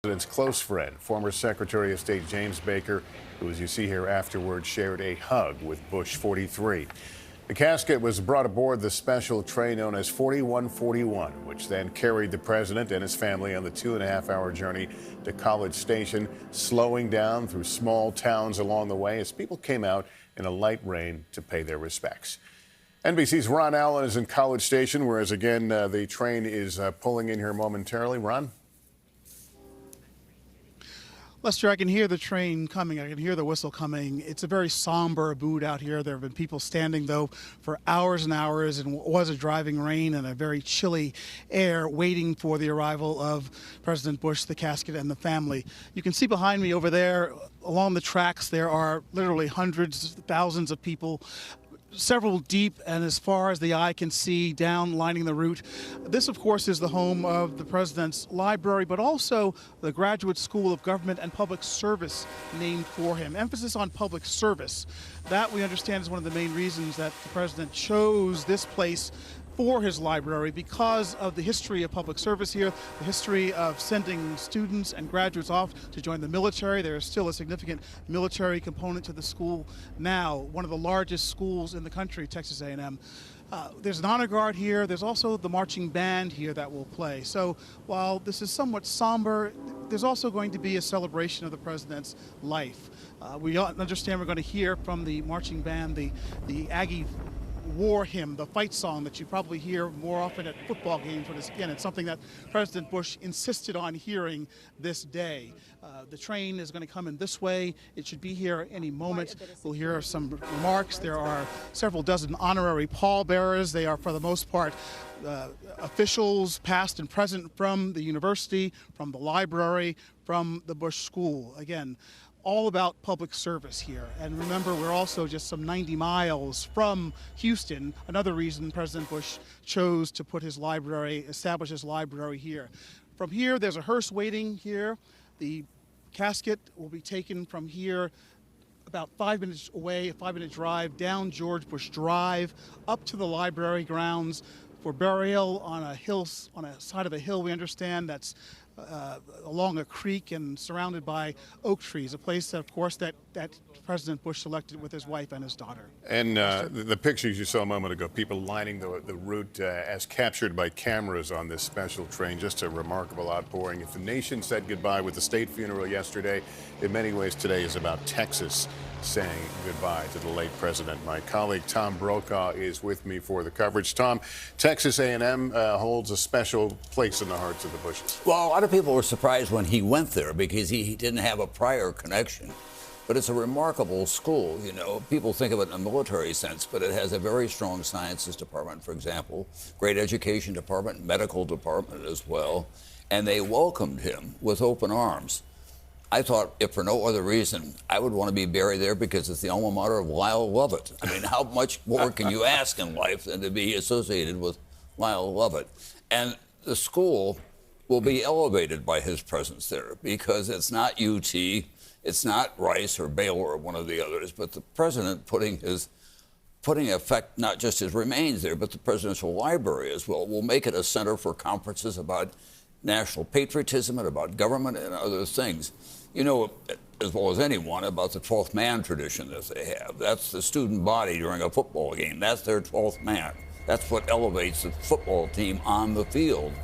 President's close friend, former Secretary of State James Baker, who, as you see here afterwards, shared a hug with Bush 43. The casket was brought aboard the special train known as 4141, which then carried the president and his family on the 2.5-hour journey to College Station, slowing down through small towns along the way as people came out in a light rain to pay their respects. NBC's Ron Allen is in College Station, whereas again the train is pulling in here momentarily. Ron? Lester, I can hear the train coming. I can hear the whistle coming. It's a very somber mood out here. There have been people standing, though, for hours and hours in what was a driving rain and a very chilly air waiting for the arrival of President Bush, the casket, and the family. You can see behind me over there, along the tracks, there are literally hundreds, thousands of people, several deep and as far as the eye can see, down lining the route. This, of course, is the home of the president's library, but also the Graduate School of Government and Public Service named for him. Emphasis on public service. That, we understand, is one of the main reasons that the president chose this place for his library, because of the history of public service here, the history of sending students and graduates off to join the military. There is still a significant military component to the school now, one of the largest schools in the country, Texas A&M. There's an honor guard here. There's also the marching band here that will play. So while this is somewhat somber, there's also going to be a celebration of the president's life. We understand we're going to hear from the marching band the Aggie war hymn, the fight song that you probably hear more often at football games. But again, it's something that President Bush insisted on hearing this day. The train is going to come in this way. It should be here any moment. We'll hear some remarks. There are several dozen honorary pallbearers. They are, for the most part, officials past and present from the university, from the library, from the Bush School. Again, all about public service here. And remember, we're also just some 90 miles from Houston, another reason President Bush chose to put his library, establish his library here. From here, there's a hearse waiting here. The casket will be taken from here about 5 minutes away, a 5-minute drive down George Bush Drive, up to the library grounds for burial on a hill, on a side of a hill, we understand, that's along a creek and surrounded by oak trees, a place, of course, that President Bush selected with his wife and his daughter. And the pictures you saw a moment ago, people lining the route as captured by cameras on this special train, just a remarkable outpouring. If the nation said goodbye with the state funeral yesterday, in many ways today is about Texas saying goodbye to the late president. My colleague Tom Brokaw is with me for the coverage. Tom, Texas A&M holds a special place in the hearts of the Bushes. Well, a lot of people were surprised when he went there because he didn't have a prior connection. But it's a remarkable school, you know. People think of it in a military sense, but it has a very strong sciences department, for example, great education department, medical department as well. And they welcomed him with open arms. I thought, if for no other reason, I would want to be buried there because it's the alma mater of Lyle Lovett. I mean, how much more can you ask in life than to be associated with Lyle Lovett? And the school will be elevated by his presence there because it's not UT, it's not Rice or Baylor or one of the others, but the president putting effect not just his remains there, but the presidential library as well will make it a center for conferences about national patriotism and about government and other things. You know as well as anyone about the 12th man tradition that they have. That's the student body during a football game. That's their 12th man. That's what elevates the football team on the field.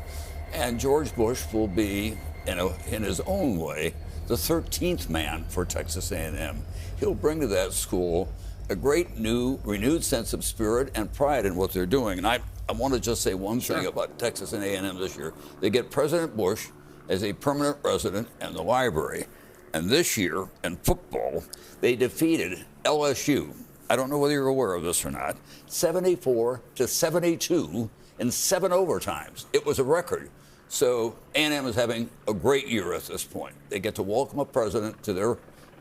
And George Bush will be, in his own way, the 13th man for Texas A&M. He'll bring to that school a great new, renewed sense of spirit and pride in what they're doing. And I want to just say one thing about Texas and A&M this year. They get President Bush as a permanent resident in the library. And this year, in football, they defeated LSU. I don't know whether you're aware of this or not. 74-72 in 7 overtimes. It was a record. So A&M is having a great year at this point. They get to welcome a president to their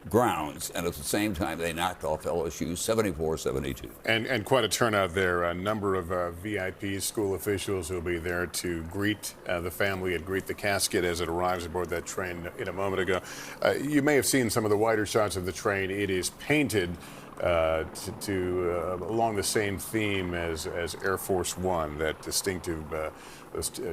grounds, and at the same time, they knocked off LSU 74-72. And quite a turnout there. A number of VIPs, school officials who will be there to greet the family and greet the casket as it arrives aboard that train in a moment ago. You may have seen some of the wider shots of the train. It is painted along the same theme as Air Force One, that distinctive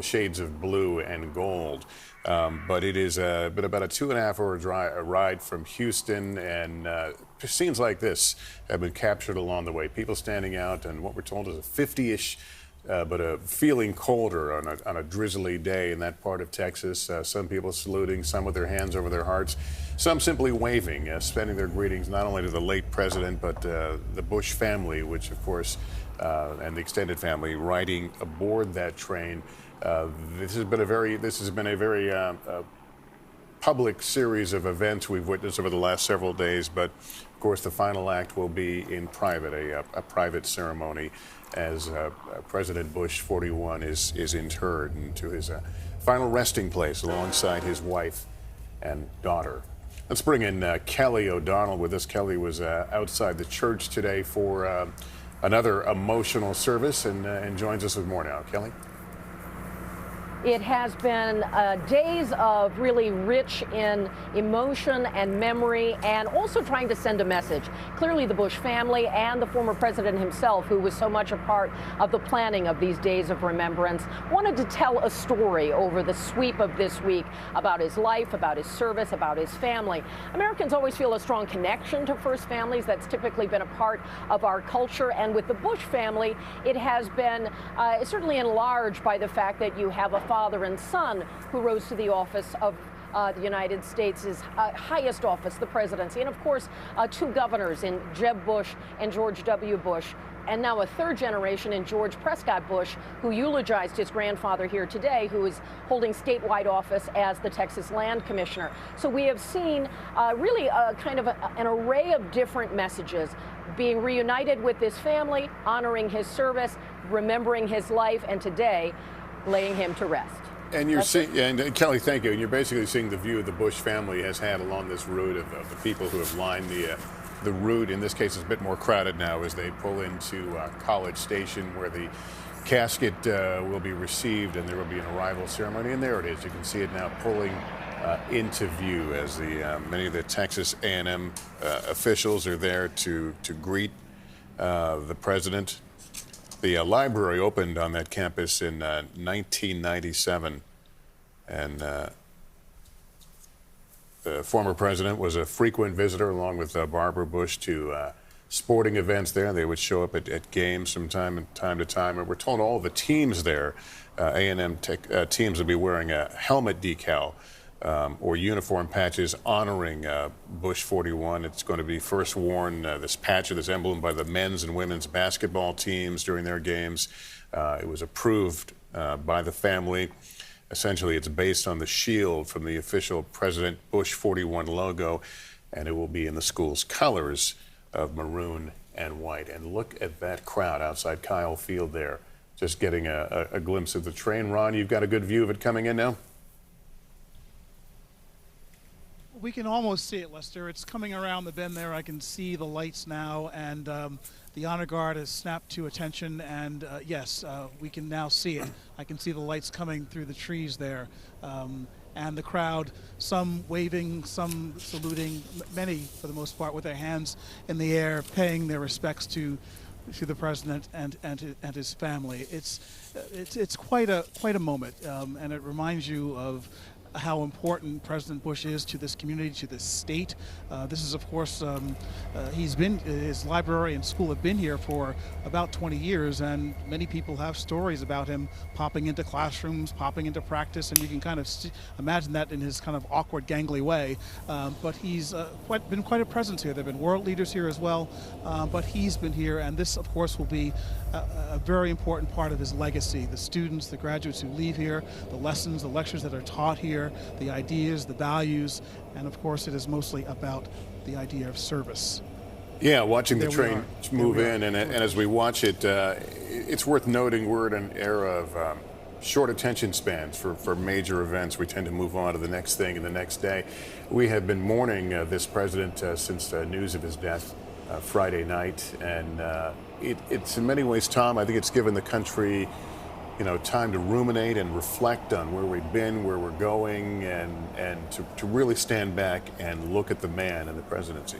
shades of blue and gold. But it is been about a 2.5-hour ride from Houston, and scenes like this have been captured along the way. People standing out, and what we're told is a 50-ish, but feeling colder on a drizzly day in that part of Texas. Some people saluting, some with their hands over their hearts, some simply waving, sending their greetings not only to the late president, but the Bush family, which of course, and the extended family riding aboard that train. This has been a very public series of events we've witnessed over the last several days, but of course the final act will be in private, a private ceremony as President Bush 41 is interred into his final resting place alongside his wife and daughter. Let's bring in Kelly O'Donnell with us. Kelly was outside the church today for another emotional service and joins us with more now. Kelly? It has been days of really rich in emotion and memory, and also trying to send a message. Clearly the Bush family and the former president himself, who was so much a part of the planning of these days of remembrance, wanted to tell a story over the sweep of this week about his life, about his service, about his family. Americans always feel a strong connection to first families. That's typically been a part of our culture, and with the Bush family, it has been certainly enlarged by the fact that you have a father and son who rose to the office of the United States' highest office, the presidency, and of course 2 governors in Jeb Bush and George W. Bush, and now a 3rd generation in George Prescott Bush, who eulogized his grandfather here today, who is holding statewide office as the Texas Land Commissioner. So we have seen really kind of an array of different messages, being reunited with this family, honoring his service, remembering his life, and today laying him to rest. And you're seeing, and Kelly, thank you. And you're basically seeing the view the Bush family has had along this route of the people who have lined the route. In this case, it's a bit more crowded now as they pull into College Station, where the casket will be received, and there will be an arrival ceremony. And there it is. You can see it now pulling into view as many of the Texas A&M officials are there to greet the president. The library opened on that campus in 1997, and the former president was a frequent visitor, along with Barbara Bush, to sporting events there. They would show up at games from time to time, and we're told all the teams there, A&M teams, will be wearing a helmet decal or uniform patches honoring Bush 41. It's going to be first worn, this patch or this emblem, by the men's and women's basketball teams during their games. It was approved by the family. Essentially, it's based on the shield from the official President Bush 41 logo, and it will be in the school's colors of maroon and white. And look at that crowd outside Kyle Field there, just getting a glimpse of the train. Ron, you've got a good view of it coming in now? We can almost see it, Lester. It's coming around the bend there. I can see the lights now, and the honor guard has snapped to attention, and yes, we can now see it. I can see the lights coming through the trees there, and the crowd, some waving, some saluting, many, for the most part, with their hands in the air, paying their respects to the president and his family. It's quite a moment, and it reminds you of how important President Bush is to this community, to this state. This is, of course, his library and school have been here for about 20 years, and many people have stories about him popping into classrooms, popping into practice, and you can kind of imagine that in his kind of awkward, gangly way. But he's been quite a presence here. There have been world leaders here as well, but he's been here, and this, of course, will be a very important part of his legacy. The students, the graduates who leave here, the lessons, the lectures that are taught here, the ideas, the values, and of course it is mostly about the idea of service. Yeah, watching the train move in, and as we watch it, it's worth noting we're in an era of short attention spans for major events. We tend to move on to the next thing and the next day. We have been mourning this president since news of his death Friday night, and it's in many ways, Tom, I think it's given the country time to ruminate and reflect on where we've been, where we're going, and to really stand back and look at the man and the presidency.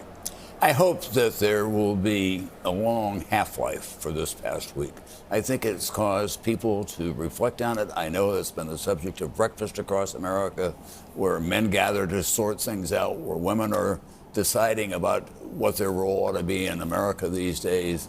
I hope that there will be a long half-life for this past week. I think it's caused people to reflect on it. I know it's been the subject of breakfast across America, where men gather to sort things out, where women are deciding about what their role ought to be in America these days.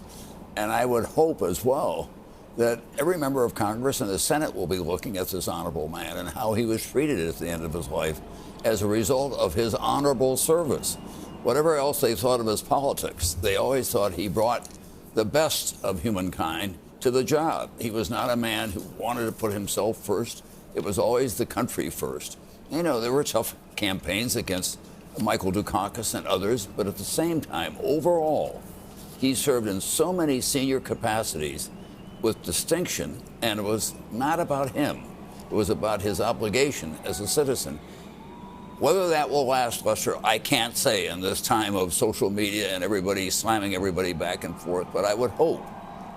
And I would hope as well that every member of Congress and the Senate will be looking at this honorable man and how he was treated at the end of his life as a result of his honorable service. Whatever else they thought of his politics, they always thought he brought the best of humankind to the job. He was not a man who wanted to put himself first. It was always the country first. You know, there were tough campaigns against Michael Dukakis and others, but at the same time, overall, he served in so many senior capacities with distinction, and it was not about him. It was about his obligation as a citizen. Whether that will last, Lester, I can't say in this time of social media and everybody slamming everybody back and forth, but I would hope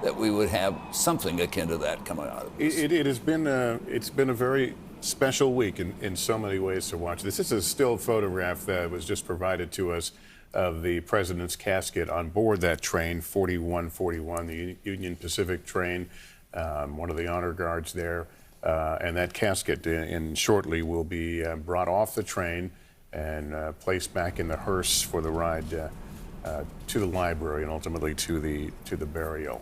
that we would have something akin to that coming out of this. It has been it's been a very special week in so many ways to watch. This is a still photograph that was just provided to us of the president's casket on board that train, 4141, the Union Pacific train, one of the honor guards there. And that casket shortly will be brought off the train and placed back in the hearse for the ride to the library and ultimately to the burial.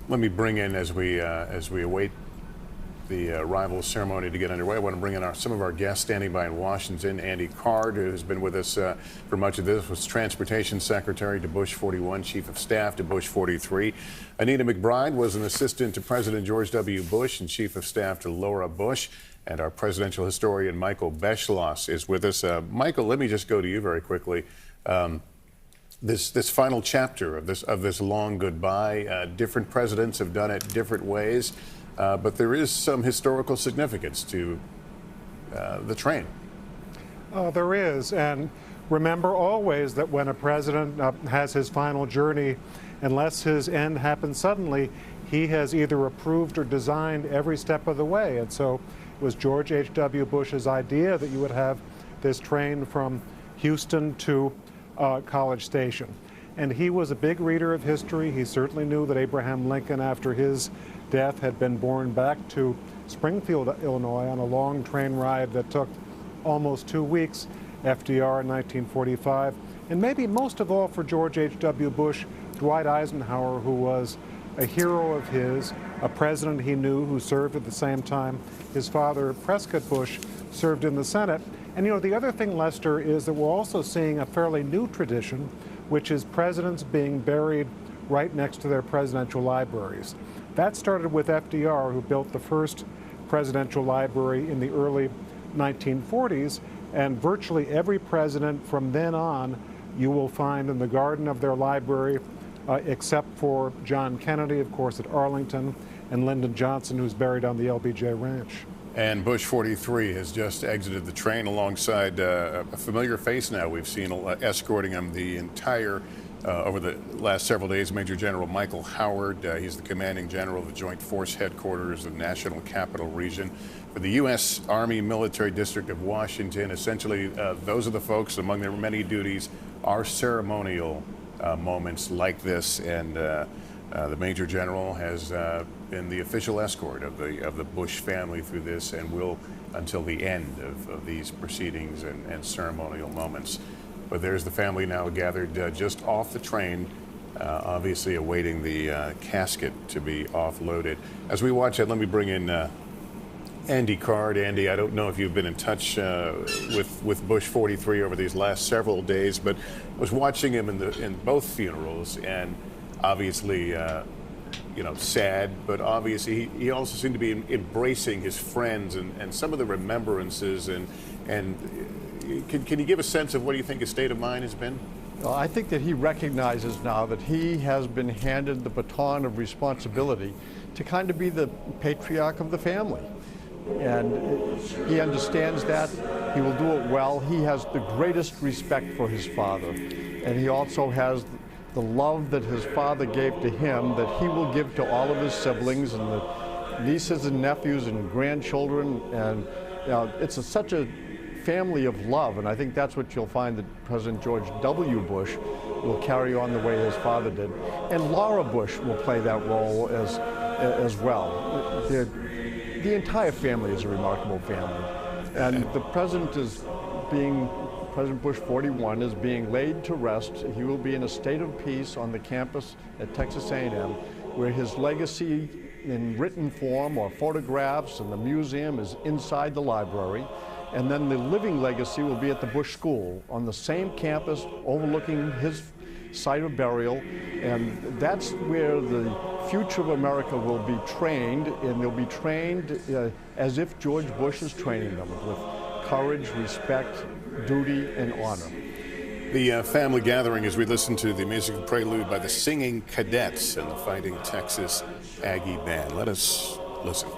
Let me bring in, as we await the arrival ceremony to get underway, I want to bring in some of our guests standing by in Washington. Andy Card, who has been with us for much of this, was Transportation Secretary to Bush 41, Chief of Staff to Bush 43. Anita McBride was an assistant to President George W. Bush and Chief of Staff to Laura Bush. And our presidential historian, Michael Beschloss, is with us. Michael, let me just go to you very quickly. This final chapter of this long goodbye, different presidents have done it different ways. But there is some historical significance to the train. There is, and remember always that when a president has his final journey, unless his end happens suddenly, he has either approved or designed every step of the way. And so it was George H.W. Bush's idea that you would have this train from Houston to College Station. And he was a big reader of history. He certainly knew that Abraham Lincoln, after his death, had been borne back to Springfield, Illinois, on a long train ride that took almost 2 weeks, FDR in 1945. And maybe most of all for George H.W. Bush, Dwight Eisenhower, who was a hero of his, a president he knew who served at the same time his father, Prescott Bush, served in the Senate. And you know, the other thing, Lester, is that we're also seeing a fairly new tradition, which is presidents being buried right next to their presidential libraries. That started with FDR, who built the first presidential library in the early 1940s, and virtually every president from then on you will find in the garden of their library, except for John Kennedy, of course, at Arlington, and Lyndon Johnson, who's buried on the LBJ Ranch. And Bush 43 has just exited the train alongside a familiar face now. We've seen escorting him the entire over the last several days, Major General Michael Howard. He's the commanding general of the Joint Force Headquarters of the National Capital Region for the U.S. Army Military District of Washington. Essentially, those are the folks, among their many duties, are ceremonial moments like this. And the Major General has been the official escort of the Bush family through this and will until the end of these proceedings and ceremonial moments. But there's the family now gathered just off the train, obviously awaiting the casket to be offloaded. As we watch it, let me bring in Andy Card. Andy, I don't know if you've been in touch with Bush 43 over these last several days, but I was watching him in both funerals, and obviously, sad, but obviously he also seemed to be embracing his friends and some of the remembrances and can you give a sense of what do you think his state of mind has been? Well, I think that he recognizes now that he has been handed the baton of responsibility to kind of be the patriarch of the family. And he understands that. He will do it well. He has the greatest respect for his father. And he also has the love that his father gave to him that he will give to all of his siblings and the nieces and nephews and grandchildren. And it's such a family of love, and I think that's what you'll find that President George W. Bush will carry on the way his father did. And Laura Bush will play that role as well. The entire family is a remarkable family. And the president President Bush 41 is being laid to rest. He will be in a state of peace on the campus at Texas A&M, where his legacy in written form or photographs and the museum is inside the library. And then the living legacy will be at the Bush School on the same campus overlooking his site of burial. And that's where the future of America will be trained, and they'll be trained as if George Bush is training them, with courage, respect, duty, and honor. The family gathering as we listen to the musical prelude by the Singing Cadets and the Fighting Texas Aggie Band. Let us listen.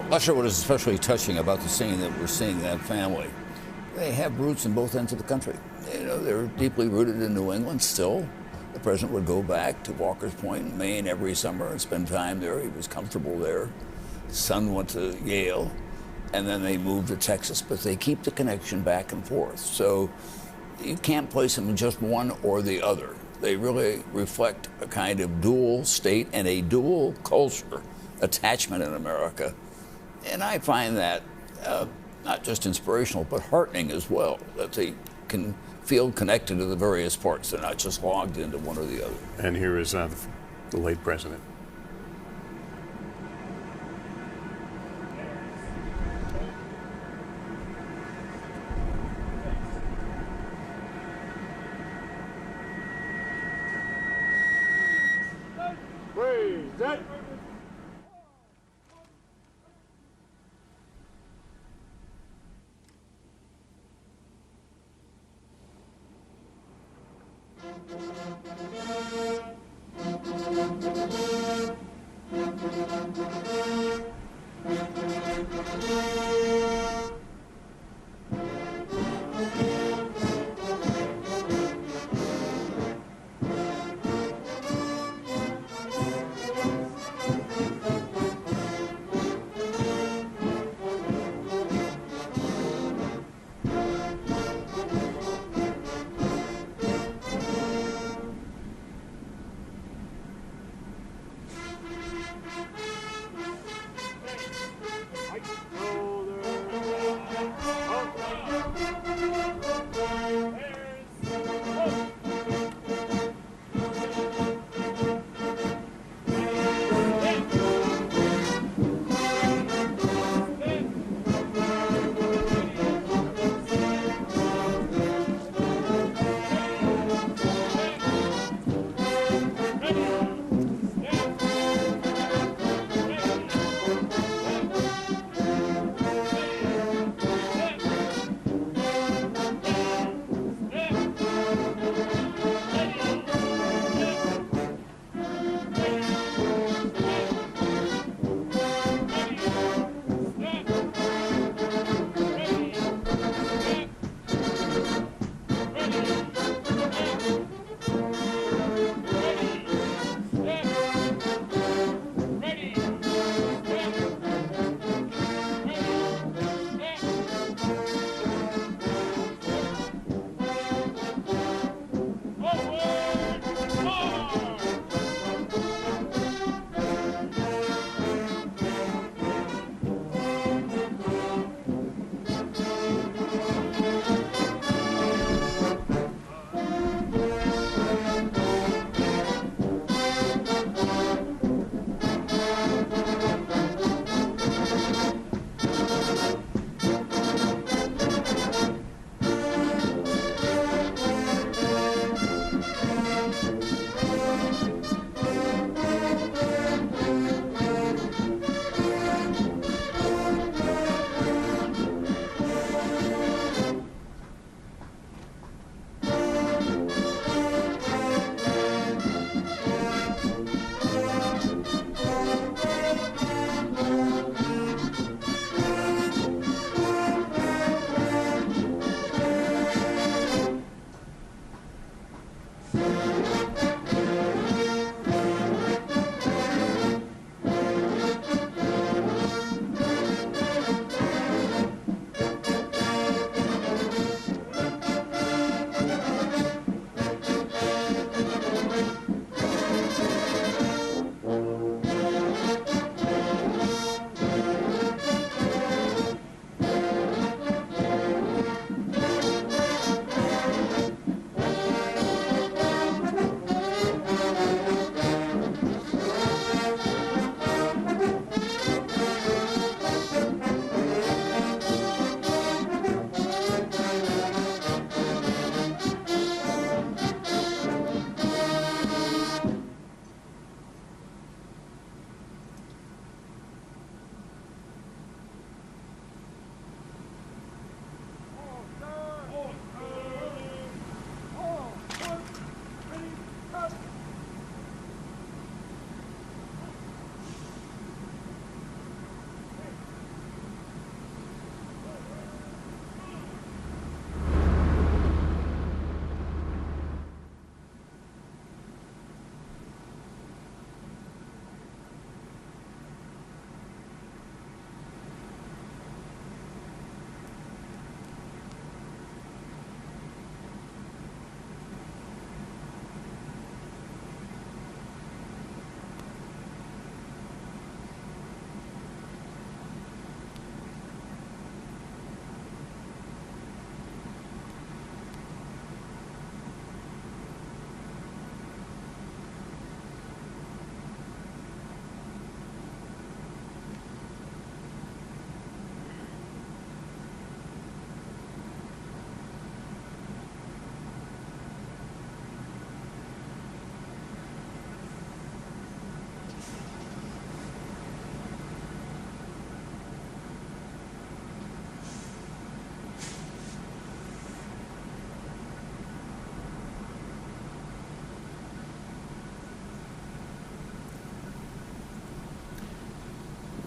Not sure what is especially touching about the scene that we're seeing that family. They have roots in both ends of the country. You know, they're deeply rooted in New England still. The president would go back to Walker's Point in Maine every summer and spend time there. He was comfortable there. His son went to Yale, and then they moved to Texas, but they keep the connection back and forth. So you can't place them in just one or the other. They really reflect a kind of dual state and a dual culture attachment in America. And I find that not just inspirational, but heartening as well, that they can feel connected to the various parts. They're not just logged into one or the other. And here is the late president.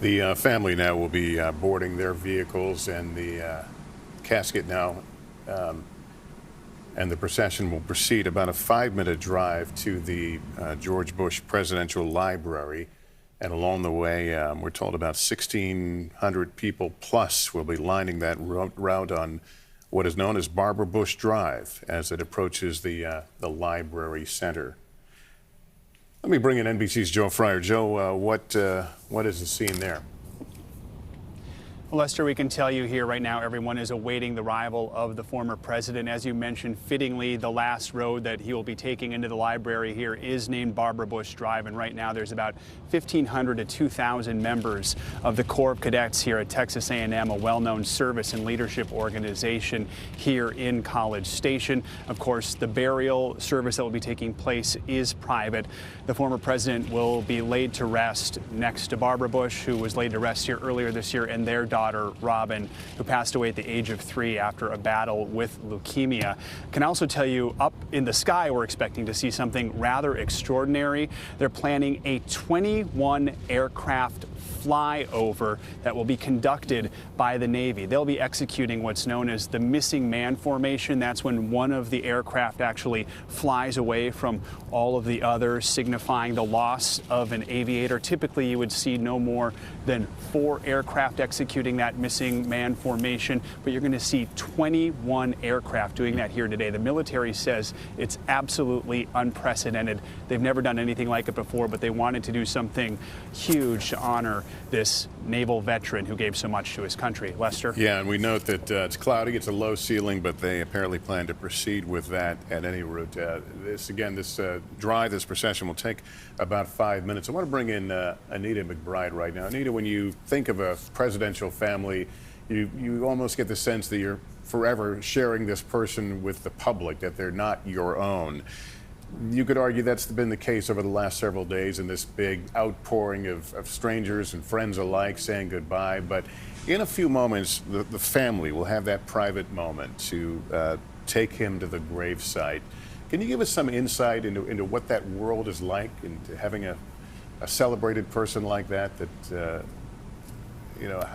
The family now will be boarding their vehicles, and the casket now and the procession will proceed about a 5-minute drive to the George Bush Presidential Library. And along the way, we're told about 1,600 people plus will be lining that route on what is known as Barbara Bush Drive as it approaches the library center. Let me bring in NBC's Joe Fryer. Joe, what is the scene there? Lester, we can tell you here right now everyone is awaiting the arrival of the former president. As you mentioned, fittingly, the last road that he will be taking into the library here is named Barbara Bush Drive, and right now there's about 1,500 to 2,000 members of the Corps of Cadets here at Texas A&M, a well-known service and leadership organization here in College Station. Of course, the burial service that will be taking place is private. The former president will be laid to rest next to Barbara Bush, who was laid to rest here earlier this year, and their daughter, Robin, who passed away at the age of 3 after a battle with leukemia. Can also tell you, up in the sky, we're expecting to see something rather extraordinary. They're planning a 21 aircraft flyover that will be conducted by the Navy. They'll be executing what's known as the missing man formation. That's when one of the aircraft actually flies away from all of the others, signifying the loss of an aviator. Typically, you would see no more than 4 aircraft executing that missing man formation, but you're going to see 21 aircraft doing that here today. The military says it's absolutely unprecedented. They've never done anything like it before, but they wanted to do something huge to honor this naval veteran who gave so much to his country. Lester? Yeah, and we note that it's cloudy, it's a low ceiling, but they apparently plan to proceed with that at any route. This drive, this procession will take about 5 minutes. I want to bring in Anita McBride right now. Anita, when you think of a presidential family, you almost get the sense that you're forever sharing this person with the public, that they're not your own. You could argue that's been the case over the last several days in this big outpouring of strangers and friends alike saying goodbye. But in a few moments, the family will have that private moment to take him to the gravesite. Can you give us some insight into what that world is like, and having a celebrated person like that,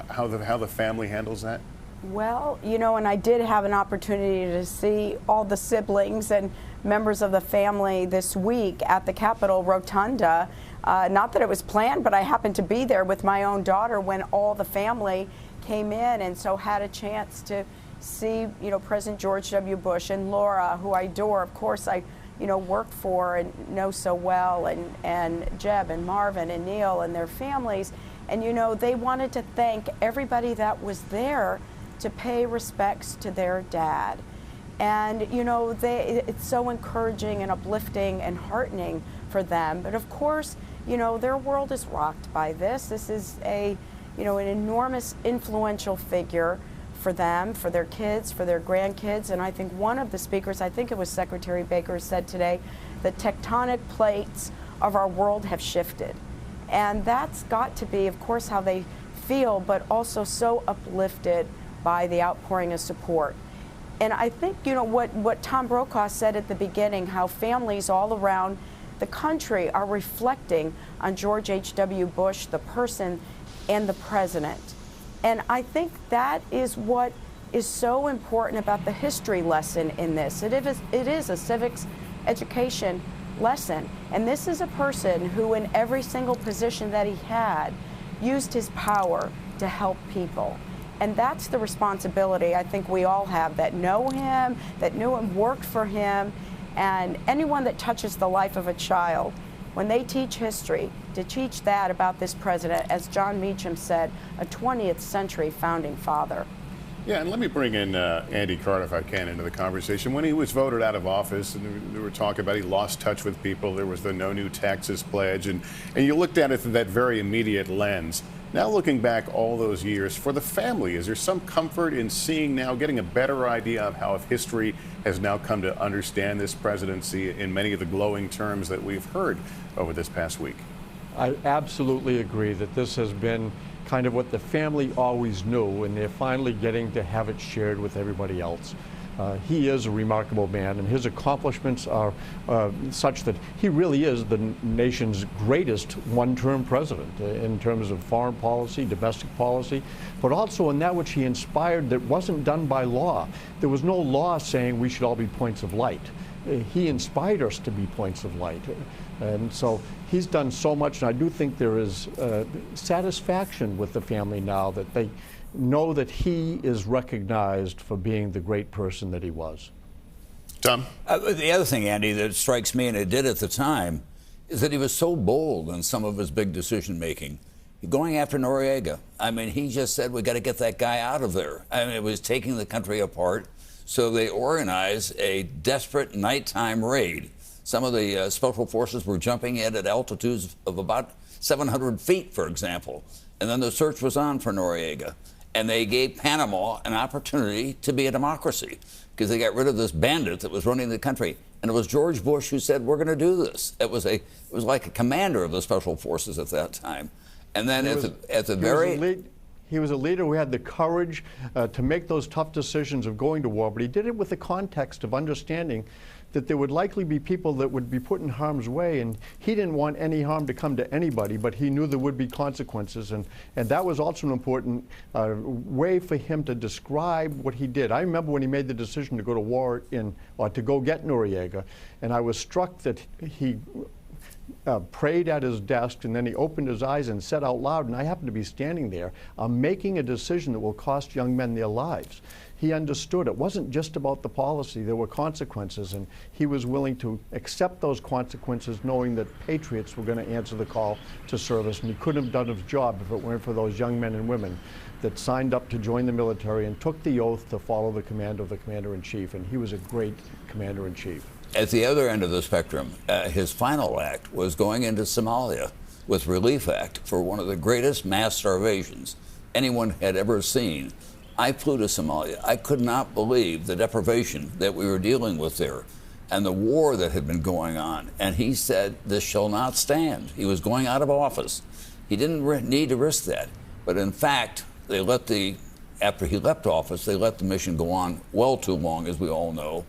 how the family handles that? Well, and I did have an opportunity to see all the siblings and members of the family this week at the Capitol Rotunda. Not that it was planned, but I happened to be there with my own daughter when all the family came in, and so had a chance to see, President George W. Bush and Laura, who I adore. Of course, I, worked for and know so well, and Jeb and Marvin and Neil and their families. And, they wanted to thank everybody that was there to pay respects to their dad. And, it's so encouraging and uplifting and heartening for them. But of course, their world is rocked by this. This is an enormous influential figure for them, for their kids, for their grandkids. And I think one of the speakers, I think it was Secretary Baker, said today, the tectonic plates of our world have shifted. And that's got to be, of course, how they feel, but also so uplifted by the outpouring of support. And I think, what Tom Brokaw said at the beginning, how families all around the country are reflecting on George H.W. Bush, the person and the president. And I think that is what is so important about the history lesson in this. It is a civics education lesson. And this is a person who, in every single position that he had, used his power to help people. And that's the responsibility I think we all have, that know him, that knew him, worked for him. And anyone that touches the life of a child, when they teach history, to teach that about this president, as John Meacham said, a 20th century founding father. Yeah, and let me bring in Andy Carter, if I can, into the conversation. When he was voted out of office, and we were talking about he lost touch with people, there was the No New Taxes pledge, and you looked at it through that very immediate lens. Now looking back all those years, for the family, is there some comfort in seeing now, getting a better idea of how history has now come to understand this presidency in many of the glowing terms that we've heard over this past week? I absolutely agree that this has been kind of what the family always knew, and they're finally getting to have it shared with everybody else. He is a remarkable man, and his accomplishments are such that he really is the nation's greatest one-term president in terms of foreign policy, domestic policy, but also in that which he inspired that wasn't done by law. There was no law saying we should all be points of light. He inspired us to be points of light. And so he's done so much, and I do think there is satisfaction with the family now that they know that he is recognized for being the great person that he was. Tom? The other thing, Andy, that strikes me, and it did at the time, is that he was so bold in some of his big decision-making. Going after Noriega. I mean, he just said, we got to get that guy out of there. I mean, it was taking the country apart. So they organized a desperate nighttime raid. Some of the special forces were jumping in at altitudes of about 700 feet, for example. And then the search was on for Noriega. And they gave Panama an opportunity to be a democracy because they got rid of this bandit that was running the country. And it was George Bush who said, we're going to do this. It was like a commander of the special forces at that time. And then he was a leader who had the courage to make those tough decisions of going to war, but he did it with the context of understanding that there would likely be people that would be put in harm's way, and he didn't want any harm to come to anybody, but he knew there would be consequences, and that was also an important way for him to describe what he did. I remember when he made the decision to go to war to go get Noriega, and I was struck that he prayed at his desk, and then he opened his eyes and said out loud, and I happened to be standing there, I'm making a decision that will cost young men their lives. He understood it wasn't just about the policy, there were consequences, and he was willing to accept those consequences knowing that patriots were going to answer the call to service, and he couldn't have done his job if it weren't for those young men and women that signed up to join the military and took the oath to follow the command of the commander-in-chief, and he was a great commander-in-chief. At the other end of the spectrum, his final act was going into Somalia with Relief Act for one of the greatest mass starvations anyone had ever seen. I flew to Somalia. I could not believe the deprivation that we were dealing with there and the war that had been going on. And he said, this shall not stand. He was going out of office. He didn't need to risk that. But in fact, after he left office, they let the mission go on well too long, as we all know.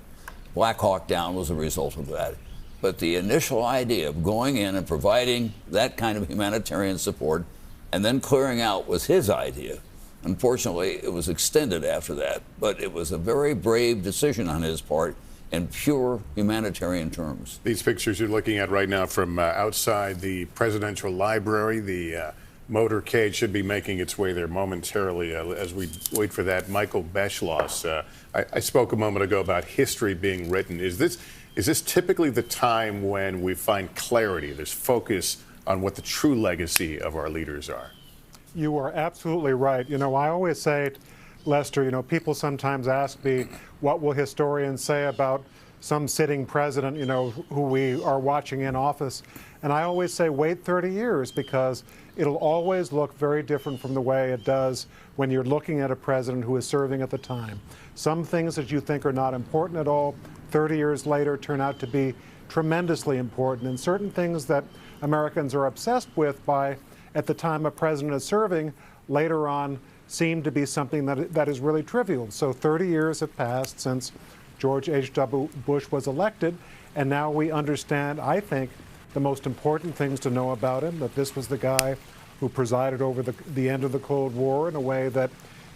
Black Hawk Down was a result of that. But the initial idea of going in and providing that kind of humanitarian support and then clearing out was his idea. Unfortunately, it was extended after that, but it was a very brave decision on his part in pure humanitarian terms. These pictures you're looking at right now from outside the presidential library, the motorcade should be making its way there momentarily as we wait for that. Michael Beschloss, I spoke a moment ago about history being written. Is this typically the time when we find clarity, this focus on what the true legacy of our leaders are? You are absolutely right. You know, I always say, Lester, you know, people sometimes ask me, what will historians say about some sitting president, you know, who we are watching in office? And I always say, wait 30 years, because it'll always look very different from the way it does when you're looking at a president who is serving at the time. Some things that you think are not important at all, 30 years later turn out to be tremendously important. And certain things that Americans are obsessed with at the time a president is serving, later on seem to be something that is really trivial. So 30 years have passed since George H.W. Bush was elected, and now we understand, I think, the most important things to know about him, that this was the guy who presided over the end of the Cold War in a way that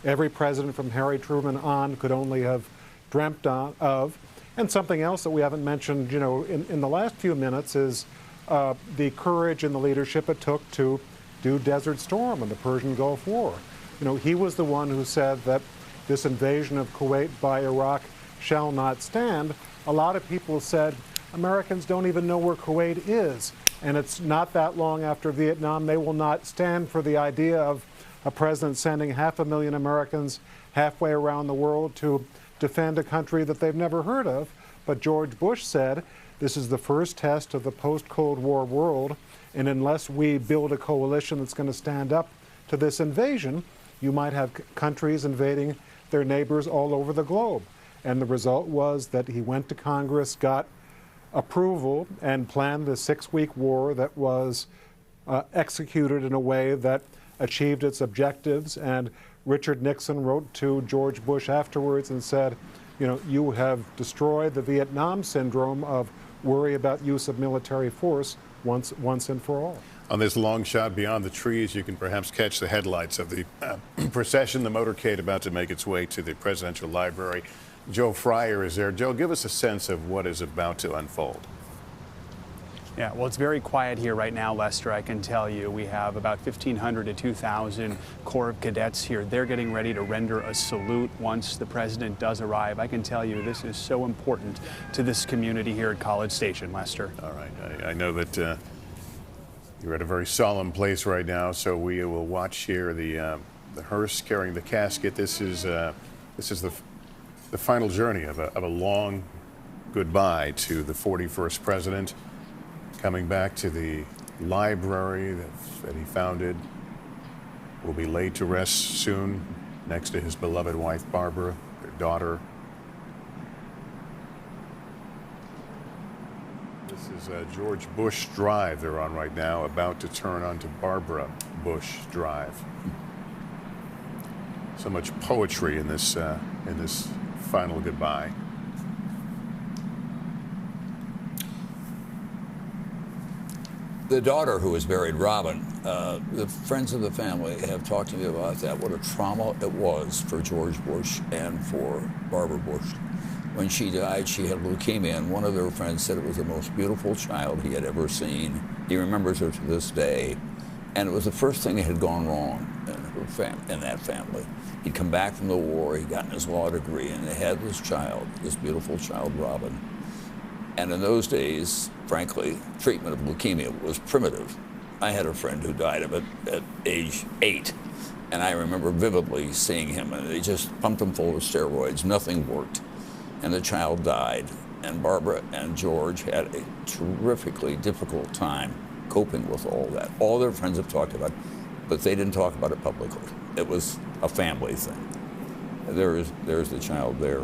every president from Harry Truman on could only have dreamt of. And something else that we haven't mentioned, you know, in the last few minutes is the courage and the leadership it took to do Desert Storm and the Persian Gulf War. You know, he was the one who said that this invasion of Kuwait by Iraq shall not stand. A lot of people said Americans don't even know where Kuwait is, and it's not that long after Vietnam. They will not stand for the idea of a president sending 500,000 Americans halfway around the world to defend a country that they've never heard of. But George Bush said this is the first test of the post-Cold War world, and unless we build a coalition that's going to stand up to this invasion, you might have countries invading their neighbors all over the globe. And the result was that he went to Congress, got approval, and planned the 6-week war that was executed in a way that achieved its objectives. And Richard Nixon wrote to George Bush afterwards and said, you know, you have destroyed the Vietnam syndrome of worry about use of military force once and for all. On this long shot beyond the trees, you can perhaps catch the headlights of the procession, the motorcade about to make its way to the presidential library. Joe Fryer is there. Joe, give us a sense of what is about to unfold. Yeah, well, it's very quiet here right now, Lester, I can tell you. We have about 1,500 to 2,000 Corps of Cadets here. They're getting ready to render a salute once the president does arrive. I can tell you this is so important to this community here at College Station, Lester. All right. I know that you're at a very solemn place right now, so we will watch here the hearse carrying the casket. This is the final journey of a long goodbye to the 41st president, coming back to the library that he founded. Will be laid to rest soon next to his beloved wife Barbara, their daughter. This is George Bush Drive they're on right now, about to turn onto Barbara Bush Drive. So much poetry in this final goodbye. The daughter who was buried, Robin, the friends of the family have talked to me about that, what a trauma it was for George Bush and for Barbara Bush. When she died, she had leukemia, and one of their friends said it was the most beautiful child he had ever seen. He remembers her to this day, and it was the first thing that had gone wrong in that family. He'd come back from the war, he'd gotten his law degree, and they had this child, this beautiful child, Robin. And in those days, frankly, treatment of leukemia was primitive. I had a friend who died of it at age 8, and I remember vividly seeing him, and they just pumped him full of steroids. Nothing worked, and the child died. And Barbara and George had a terrifically difficult time coping with all that. All their friends have talked about it, but they didn't talk about it publicly. It was a family thing. There's the child there.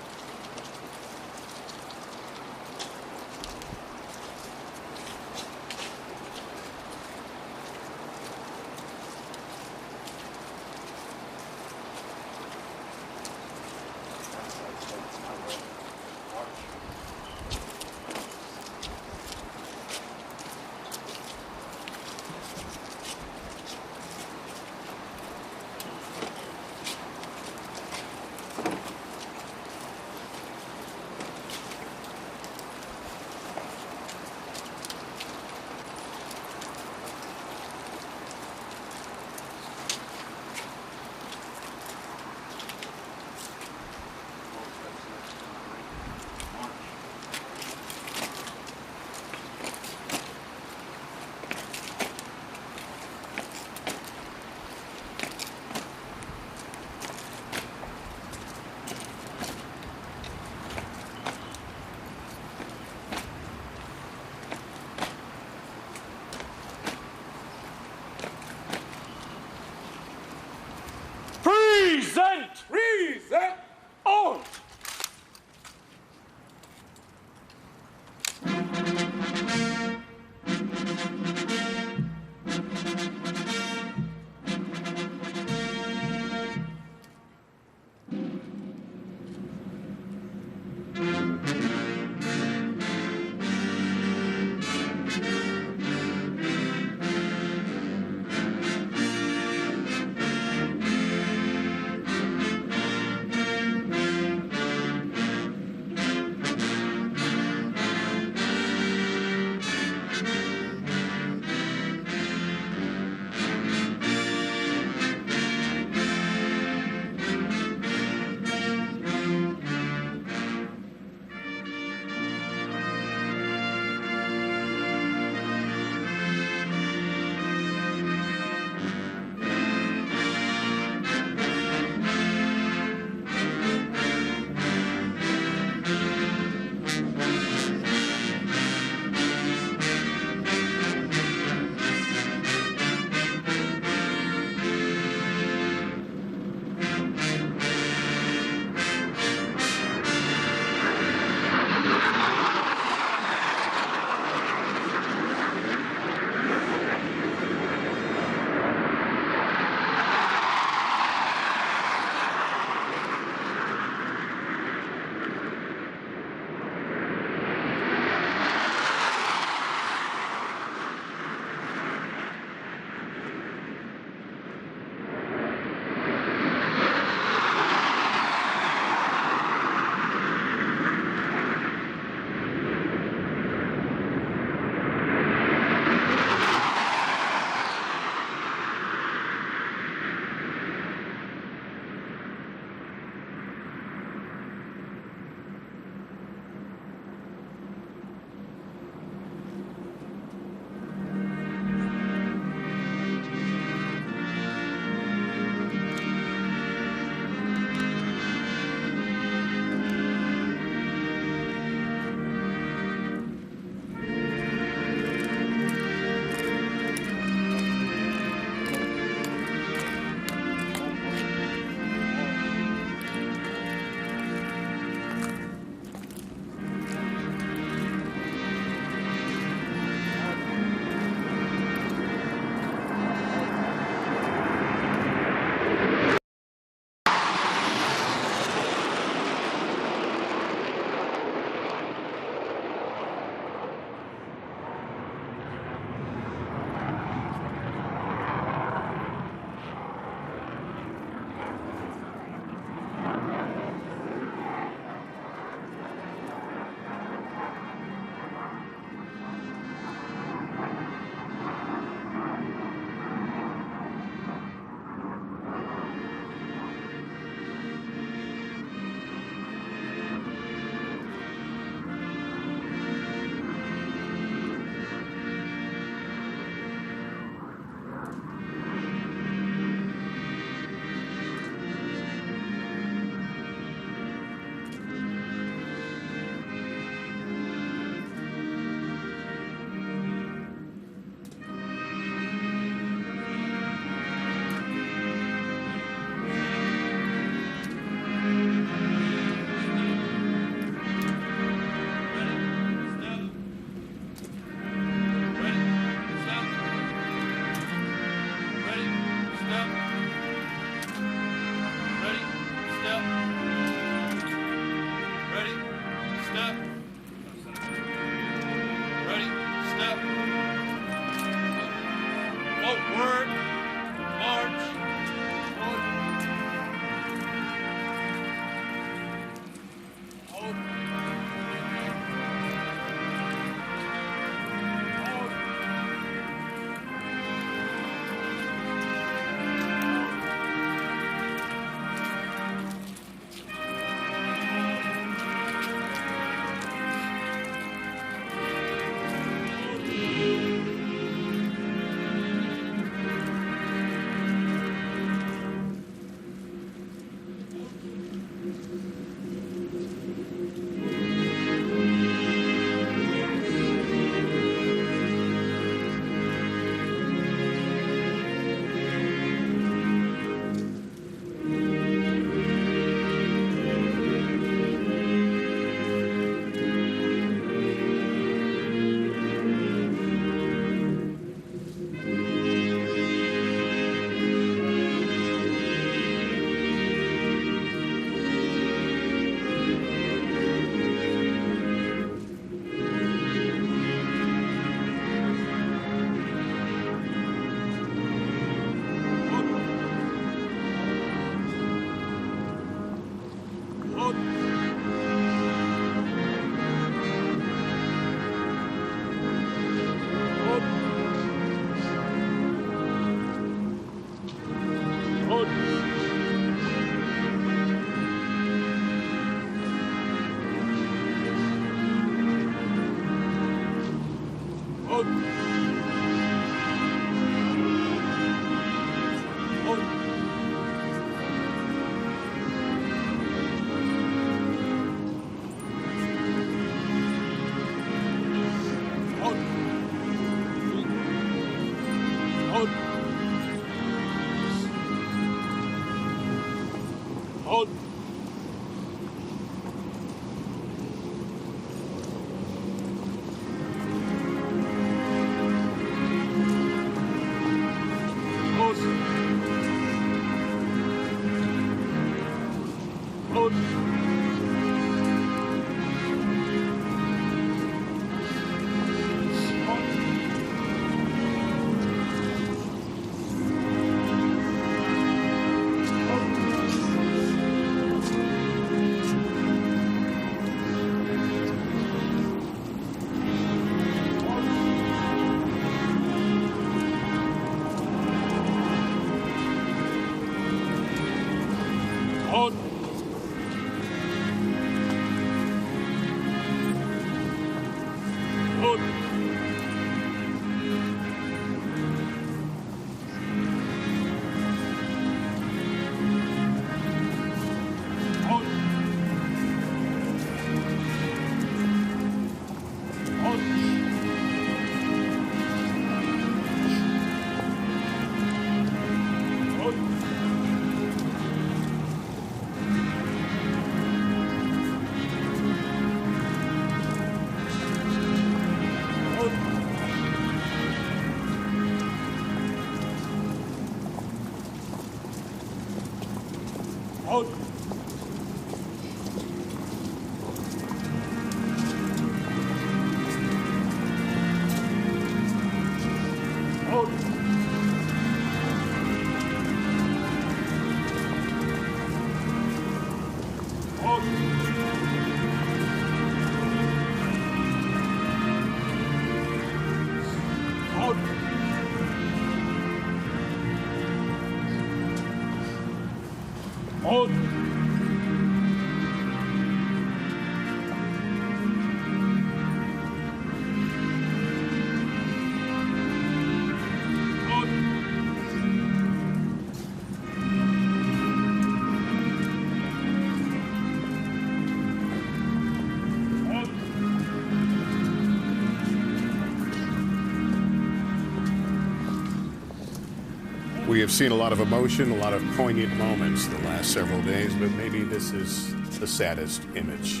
We have seen a lot of emotion, a lot of poignant moments the last several days, but maybe this is the saddest image.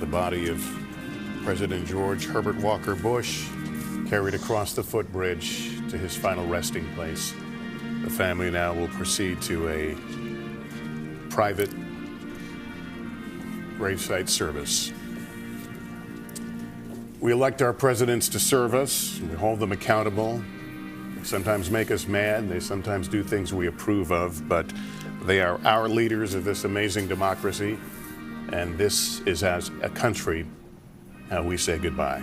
The body of President George Herbert Walker Bush carried across the footbridge to his final resting place. The family now will proceed to a private graveside service. We elect our presidents to serve us. We hold them accountable. They sometimes make us mad. They sometimes do things we approve of, but they are our leaders of this amazing democracy. And this is, as a country, how we say goodbye.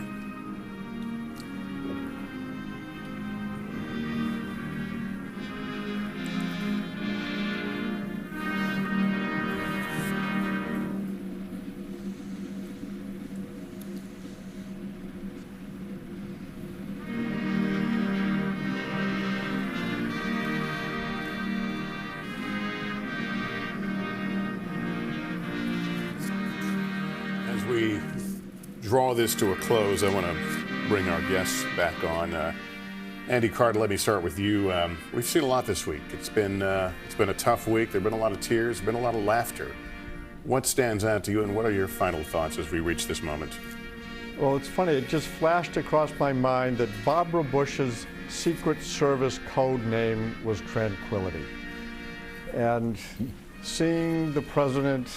As we draw this to a close, I want to bring our guests back on. Andy Carter, let me start with you. We've seen a lot this week. It's been a tough week. There've been a lot of tears, been a lot of laughter. What stands out to you, and what are your final thoughts as we reach this moment? Well, it's funny. It just flashed across my mind that Barbara Bush's Secret Service code name was Tranquility. And seeing the president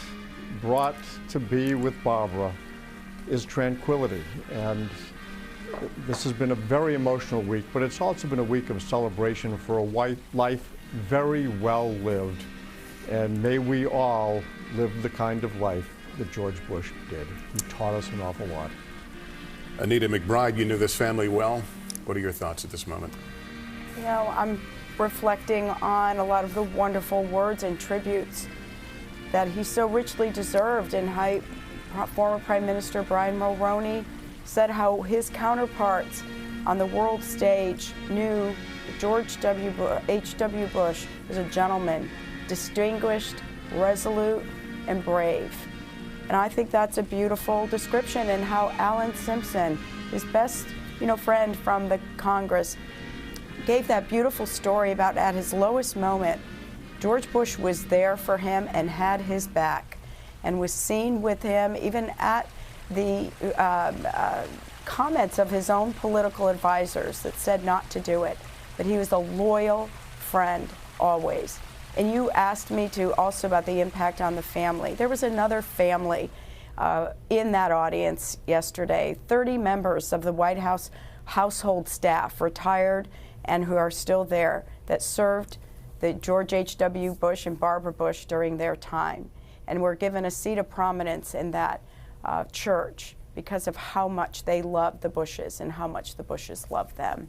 brought to be with Barbara is tranquility. And this has been a very emotional week, but it's also been a week of celebration for a life very well lived. And may we all live the kind of life that George Bush did. He taught us an awful lot. Anita McBride, you knew this family well. What are your thoughts at this moment? You know, I'm reflecting on a lot of the wonderful words and tributes that he so richly deserved, and how former Prime Minister Brian Mulroney said how his counterparts on the world stage knew George H.W. Bush was a gentleman, distinguished, resolute, and brave. And I think that's a beautiful description, and how Alan Simpson, his best friend from the Congress, gave that beautiful story about at his lowest moment, George Bush was there for him and had his back, and was seen with him even at the comments of his own political advisors that said not to do it. But he was a loyal friend always. And you asked me to also about the impact on the family. There was another family in that audience yesterday, 30 members of the White House household staff, retired and who are still there, that served the George H.W. Bush and Barbara Bush during their time, and were given a seat of prominence in that church because of how much they loved the Bushes and how much the Bushes loved them.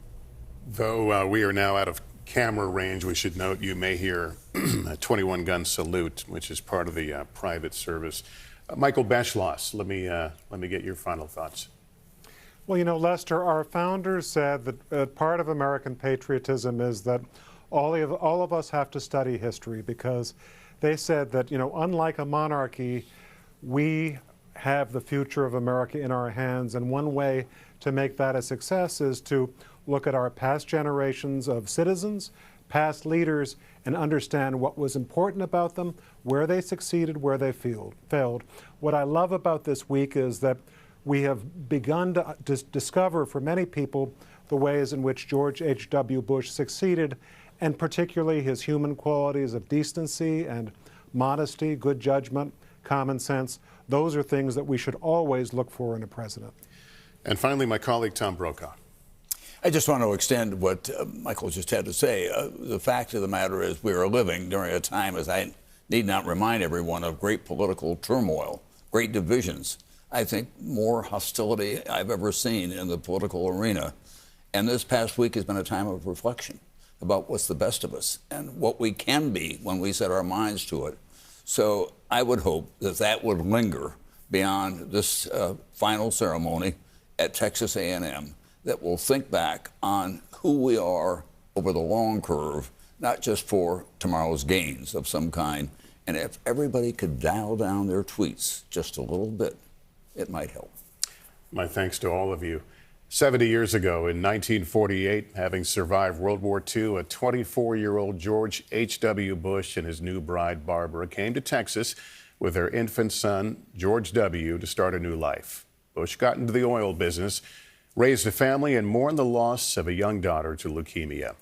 Though we are now out of camera range, we should note you may hear a 21-gun salute, which is part of the private service. Michael Beschloss, let me get your final thoughts. Well, Lester, our founders said that part of American patriotism is that all of us have to study history, because they said that, unlike a monarchy, we have the future of America in our hands, and one way to make that a success is to look at our past generations of citizens, past leaders, and understand what was important about them, where they succeeded, where they failed. What I love about this week is that we have begun to discover for many people the ways in which George H.W. Bush succeeded, and particularly his human qualities of decency and modesty, good judgment, common sense. Those are things that we should always look for in a president. And finally, my colleague Tom Brokaw. I just want to extend what Michael just had to say. The fact of the matter is we are living during a time, as I need not remind everyone, of great political turmoil, great divisions. I think more hostility I've ever seen in the political arena. And this past week has been a time of reflection about what's the best of us and what we can be when we set our minds to it. So I would hope that that would linger beyond this final ceremony at Texas A&M, that we'll think back on who we are over the long curve, not just for tomorrow's gains of some kind. And if everybody could dial down their tweets just a little bit, it might help. My thanks to all of you. 70 years ago, in 1948, having survived World War II, a 24-year-old George H.W. Bush and his new bride, Barbara, came to Texas with their infant son, George W., to start a new life. Bush got into the oil business, raised a family, and mourned the loss of a young daughter to leukemia.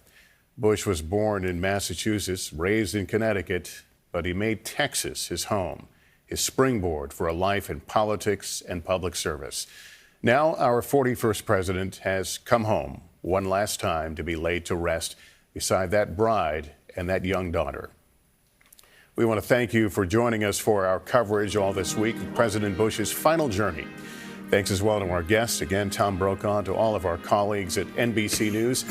Bush was born in Massachusetts, raised in Connecticut, but he made Texas his home, his springboard for a life in politics and public service. Now our 41st president has come home one last time to be laid to rest beside that bride and that young daughter. We want to thank you for joining us for our coverage all this week of President Bush's final journey. Thanks as well to our guests, again, Tom Brokaw, to all of our colleagues at NBC News.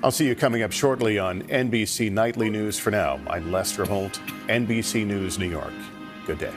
I'll see you coming up shortly on NBC Nightly News. For now, I'm Lester Holt, NBC News, New York. Good day.